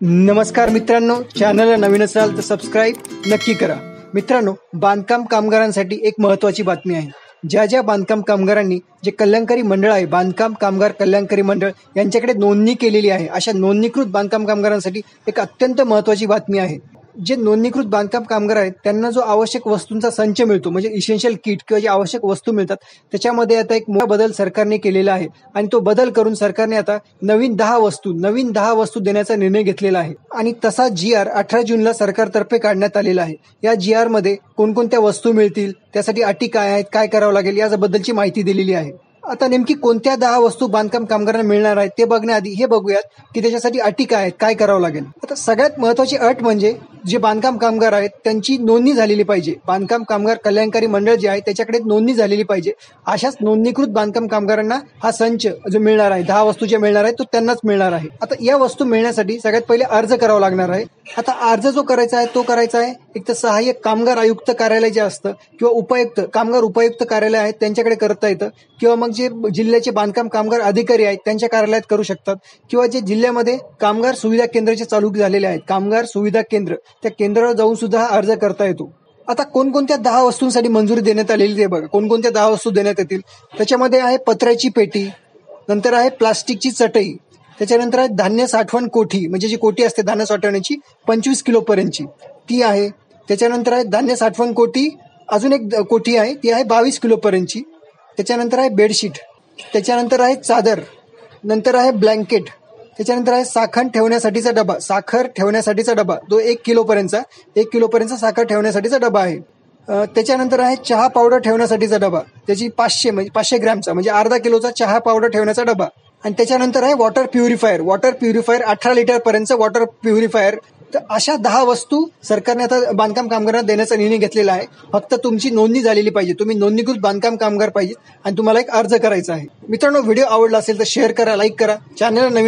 नमस्कार मित्रांनो, चॅनलला नवीन असाल तर सबस्क्राईब नक्की करा। मित्रांनो, बांधकाम कामगारांसाठी एक महत्त्वाची बातमी आहे। ज्या बांधकाम कामगारांनी जे कल्याणकारी मंडळ आहे, बांधकाम कामगार कल्याणकारी मंडळ यांच्याकडे नोंदणी केलेली आहे, अशा नोंदणीकृत बांधकाम कामगारांसाठी एक अत्यंत महत्त्वाची बातमी आहे। जे नोंदणीकृत बांधकाम कामगार आहेत त्यांना जो आवश्यक वस्तूंचा संच मिळतो, म्हणजे इसेन्शियल किट किंवा जे आवश्यक वस्तू मिळतात, त्याच्यामध्ये आता एक मोठा बदल सरकारने केलेला आहे आणि तो बदल करून सरकारने आता नवीन 10 वस्तू देण्याचा निर्णय घेतलेला आहे। आणि तसा GR 18 जूनला सरकारतर्फे काढण्यात आलेला आहे। या GR मध्ये कोणकोणत्या वस्तू मिळतील, त्यासाठी अटी काय आहेत, काय करावं लागेल याबद्दलची माहिती दिलेली आहे। आता नेमकी कोणत्या 10 वस्तू बांधकाम कामगारांना मिळणार आहेत ते बघण्याआधी हे बघूयात की त्याच्यासाठी अटी काय आहेत, काय करावं लागेल। आता सगळ्यात महत्त्वाची अट म्हणजे जे बांधकाम कामगार आहेत त्यांची नोंदणी झालेली पाहिजे। बांधकाम कामगार कल्याणकारी मंडळ जे आहे त्याच्याकडे नोंदणी झालेली पाहिजे। अशाच नोंदणीकृत बांधकाम कामगारांना हा संच जो मिळणार आहे, 10 वस्तू जे मिळणार आहेत तो त्यांनाच मिळणार आहे। आता या वस्तू मिळण्यासाठी सगळ्यात पहिले अर्ज करावा लागणार आहे। आता अर्ज जो करायचा आहे तो करायचा आहे एक तर सहाय्यक कामगार आयुक्त कार्यालय जे असतं किंवा कामगार उपायुक्त कार्यालय आहेत त्यांच्याकडे करता येतं, किंवा मग जे जिल्ह्याचे बांधकाम कामगार अधिकारी आहेत त्यांच्या कार्यालयात करू शकतात, किंवा जे जिल्ह्यामध्ये कामगार सुविधा केंद्राचे चालू झालेले आहेत, कामगार सुविधा केंद्र, त्या केंद्रावर जाऊन सुद्धा अर्ज करता येतो। आता कोणकोणत्या 10 वस्तूंसाठी मंजुरी देण्यात आलेली ते बघा। कोणकोणत्या 10 वस्तू देण्यात येतील त्याच्यामध्ये आहे पत्र्याची पेटी, नंतर आहे प्लास्टिकची चटई, त्याच्यानंतर आहे धान्य साठवण कोठी, म्हणजे जी कोठी असते धान्य साठवण्याची 25 किलो पर्यंतची ती आहे। त्याच्यानंतर आहे धान्य साठवण कोठी, अजून एक कोठी आहे ती आहे 22 किलो पर्यंतची। त्याच्यानंतर आहे बेडशीट, त्याच्यानंतर आहे चादर, नंतर आहे ब्लँकेट, त्याच्यानंतर आहे साखर ठेवण्यासाठीचा डबा जो 1 किलोपर्यंतचा साखर ठेवण्यासाठीचा डबा आहे। त्याच्यानंतर आहे चहा पावडर ठेवण्यासाठीचा डबा, त्याची 500 ग्रॅमचा म्हणजे अर्धा किलोचा चहा पावडर ठेवण्याचा डबा। आणि त्याच्यानंतर आहे वॉटर प्युरिफायर 18 लिटर पर्यंतचं वॉटर प्युरिफायर। तर अशा 10 वस्तू सरकारने आता बांधकाम कामगारांना देण्याचा निर्णय घेतलेला आहे। फक्त तुमची नोंदणी झालेली पाहिजे, तुम्ही नोंदणीकृत बांधकाम कामगार पाहिजे आणि तुम्हाला एक अर्ज करायचा आहे। मित्रांनो, व्हिडिओ आवडला असेल तर शेअर करा, लाईक करा, चॅनलला नवीन